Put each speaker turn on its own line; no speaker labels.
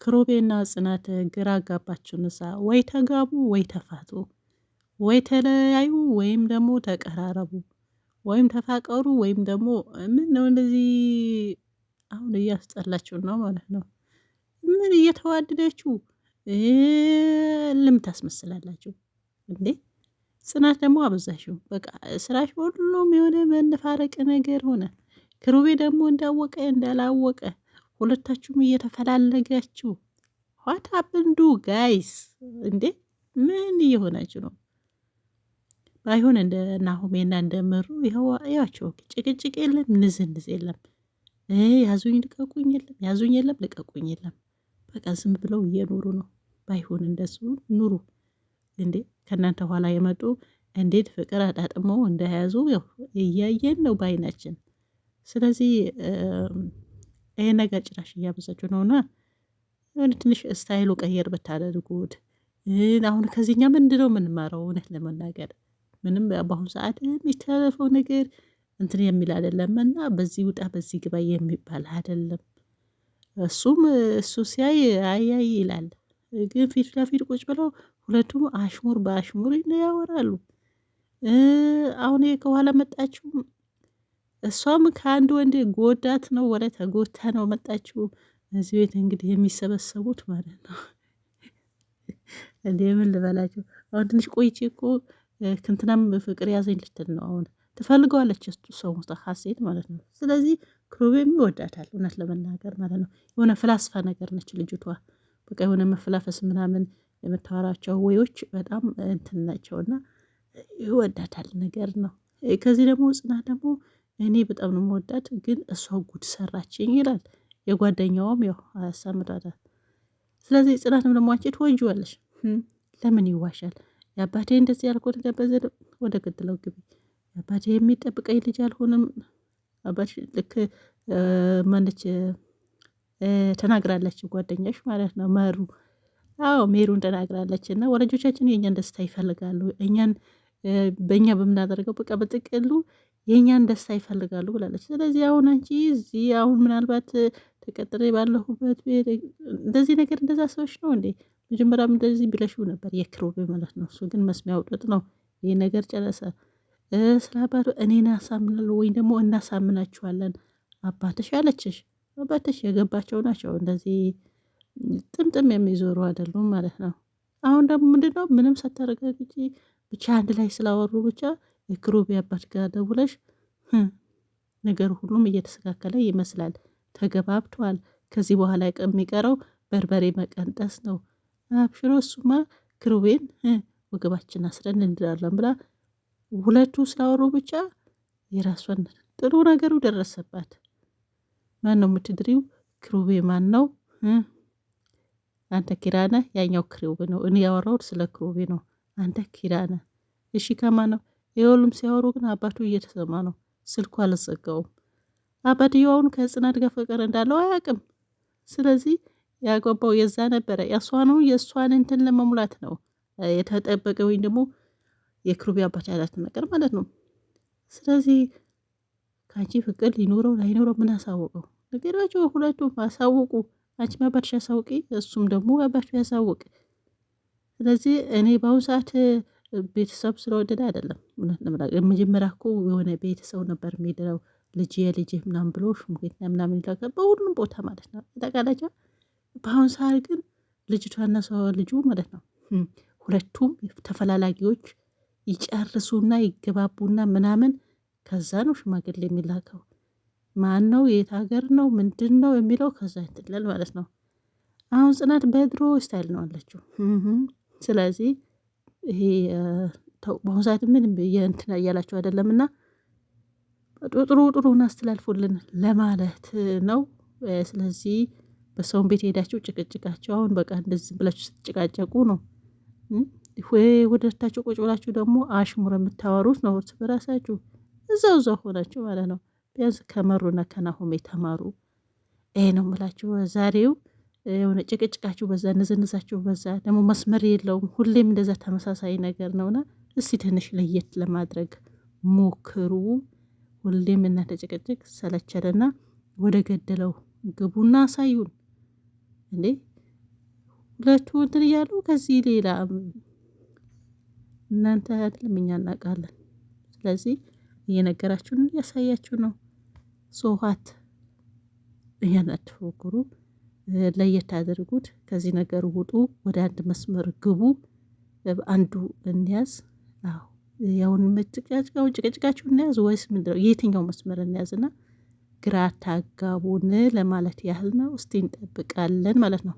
ክሮቤና ጽናት ግራ አጋባችሁንሳ ወይ ተጋቡ ወይ ተፋቱ ወይ ተለያዩ ወይም ደግሞ ተቀራረቡ ወይም ተፋቀሩ ወይም ደግሞ ምን ነው እንደዚህ አሁን እያስጠላችሁ ነው ማለት ነው። ምን እየተዋደዳችሁ ልም ታስመስላላችሁ እንዴ? ጽናት ደግሞ አበዛሽው። በቃ ስራሽ ሁሉም የሆነ መነፋረቅ ነገር ሆነ። ክሩቤ ደግሞ እንዳወቀ እንዳላወቀ ሁለታችሁም እየተፈላለጋችሁ ዋት ሀፕንዱ ጋይስ? እንዴ ምን እየሆናችሁ ነው? ባይሆን እንደ ናሆሜና እንደ ምሩ ያቸው ጭቅጭቅ የለም፣ ንዝንዝ የለም፣ ያዙኝ ልቀቁኝ የለም፣ ያዙኝ የለም ልቀቁኝ የለም። በቃ ዝም ብለው እየኖሩ ነው። ባይሆን እንደሱ ኑሩ እንዴ። ከእናንተ ኋላ የመጡ እንዴት ፍቅር አጣጥመው እንደያዙ ያው እያየን ነው በአይናችን። ስለዚህ ይሄ ነገር ጭራሽ እያበዛችሁ ነውና የሆነ ትንሽ ስታይሉ ቀየር ብታደርጉት። አሁን ከዚህኛ ምንድነው የምንማረው? እውነት ለመናገር ምንም በአሁኑ ሰዓት የሚተላለፈው ነገር እንትን የሚል አይደለም እና በዚህ ውጣ በዚህ ግባ የሚባል አይደለም። እሱም እሱ ሲያይ አያይ ይላል፣ ግን ፊት ለፊት ቁጭ ብለው ሁለቱም አሽሙር በአሽሙር ያወራሉ። አሁን ከኋላ መጣችሁ፣ እሷም ከአንድ ወንድ ጎዳት ነው ወደ ተጎታ ነው መጣችሁ። እዚህ ቤት እንግዲህ የሚሰበሰቡት ማለት ነው። እንዴ ምን ልበላችሁ? አሁን ትንሽ ቆይቼ እኮ ክንትናም ፍቅር ያዘኝ ልትል ነው። አሁን ትፈልገዋለች እሱ ሰው ውስጥ ሀሴት ማለት ነው። ስለዚህ ክሩቤም ይወዳታል እውነት ለመናገር ማለት ነው። የሆነ ፍላስፋ ነገር ነች ልጅቷ። በቃ የሆነ መፍላፈስ ምናምን የምታወራቸው ወዮች በጣም እንትን ናቸውና ይወዳታል ነገር ነው። ከዚህ ደግሞ ጽናት ደግሞ እኔ በጣም ነው የምወዳት፣ ግን እሷ ጉድ ሰራችኝ ይላል። የጓደኛውም ያው አያሳምራታል። ስለዚህ ጽናትም ደግሞ አንቺ ትወጂዋለሽ። ለምን ይዋሻል? የአባቴ እንደዚህ ያልኩት ገበዘ ወደ ገድለው ግቢ። የአባቴ የሚጠብቀኝ ልጅ አልሆንም። አባቴ ልክ ማነች ተናግራለች፣ ጓደኛሽ ማለት ነው መሩ። አዎ ሜሩን ተናግራለች። እና ወላጆቻችን የእኛን ደስታ ይፈልጋሉ። እኛን በእኛ በምናደርገው በቃ በጥቅሉ የእኛን ደስታ ይፈልጋሉ ብላለች። ስለዚህ አሁን አንቺ እዚህ አሁን ምናልባት ተቀጥሬ ባለሁበት እንደዚህ ነገር እንደዛ ሰዎች ነው እንዴ? መጀመሪያም እንደዚህ ብለሽው ነበር የክሮቤ ማለት ነው። እሱ ግን መስሚያው ጥጥ ነው። ይህ ነገር ጨረሰ። ስለ አባቱ እኔን ያሳምናሉ ወይም ደግሞ እናሳምናችኋለን አባትሽ አለችሽ። አባትሽ የገባቸው ናቸው። እንደዚህ ጥምጥም የሚዞሩ አይደሉም ማለት ነው። አሁን ደግሞ ምንድነው ምንም ሳታረጋግጪ ብቻ አንድ ላይ ስላወሩ ብቻ የክሩቤ አባት ጋር ደውለሽ ነገር ሁሉም እየተስተካከለ ይመስላል። ተገባብተዋል። ከዚህ በኋላ የሚቀረው በርበሬ መቀንጠስ ነው። አብሽሮ እሱማ ክሩቤን ወገባችን አስረን እንድራለን ብላ ሁለቱ ስላወሩ ብቻ የራሷን ጥሩ ነገሩ ደረሰባት። ማን ነው የምትድሪው? ክሩቤ ማን ነው? አንተ ኪራነ፣ ያኛው ክሩቤ ነው። እኔ ያወራሁት ስለ ክሩቤ ነው። አንተ ኪራነ። እሺ ከማን ነው? የሁሉም ሲያወሩ ግን አባቱ እየተሰማ ነው። ስልኩ አልዘጋውም። አባትየውን ከጽናት ጋር ፍቅር እንዳለው አያውቅም። ስለዚህ ያገባው የዛ ነበረ የእሷን እንትን ለመሙላት ነው የተጠበቀ፣ ወይም ደግሞ የክሩቤ አባት ያላት ነገር ማለት ነው። ስለዚህ ከአንቺ ፍቅር ሊኖረው ላይኖረው ምን አሳወቀው? ነገራቸው ሁለቱም አሳውቁ። አንቺ አባትሽ አሳውቂ፣ እሱም ደግሞ አባቱ ያሳውቅ። ስለዚህ እኔ በአሁኑ ሰዓት ቤተሰብ ስለወደደ አይደለም። መጀመሪያ እኮ የሆነ ቤተሰብ ነበር የሚድረው ልጅ የልጅ ምናምን ብሎ ሽሙጌትና ምናምን ይላካል በሁሉም ቦታ ማለት ነው። ጠቃላጃ በአሁኑ ሰዓት ግን ልጅቷና ሰው ልጁ ማለት ነው ሁለቱም ተፈላላጊዎች ይጨርሱና ይገባቡና ምናምን ከዛ ነው ሽማግሌ የሚላከው። ማን ነው የት ሀገር ነው ምንድን ነው የሚለው ከዛ ይትላል ማለት ነው። አሁን ጽናት በድሮ ስታይል ነው አለችው። ስለዚህ ይሄ በአሁኑ ሰዓት ምንም የእንትና እያላቸው አይደለምና ጥሩን አስተላልፎልን ለማለት ነው። ስለዚህ በሰውን ቤት ሄዳችሁ ጭቅጭቃቸው አሁን በቃ እንደዚህ ብላችሁ ስትጨቃጨቁ ነው። ወደታችሁ ቁጭ ብላችሁ ደግሞ አሽሙር የምታወሩት ነው እርስ በራሳችሁ እዛው ሆናችሁ ማለት ነው። ቢያንስ ከመሩና ከናሆሜ ተማሩ። ይሄ ነው የምላችሁ ዛሬው። የሆነ ጭቅጭቃችሁ በዛ፣ ንዝንዛችሁ በዛ፣ ደግሞ መስመር የለውም። ሁሌም እንደዛ ተመሳሳይ ነገር ነውና እስቲ ትንሽ ለየት ለማድረግ ሞክሩ። ሁሌም እናንተ ጭቅጭቅ ሰለቸንና ወደ ገደለው ግቡና አሳዩን እንዴ። ሁለቱ እንትን እያሉ ከዚህ ሌላ እናንተ አይደለም እኛ እናውቃለን። ስለዚህ እየነገራችሁን እያሳያችሁ ነው። ሶሃት እያን አትፎክሩ፣ ለየት አድርጉት። ከዚህ ነገር ውጡ፣ ወደ አንድ መስመር ግቡ፣ አንዱ እንያዝ። አዎ ያውን ጭቅጭቃችሁ እንያዝ ወይስ ምንድነው? የትኛው መስመር እንያዝና ግራ አታጋቡን ለማለት ያህል ነው። እስቲ እንጠብቃለን ማለት ነው።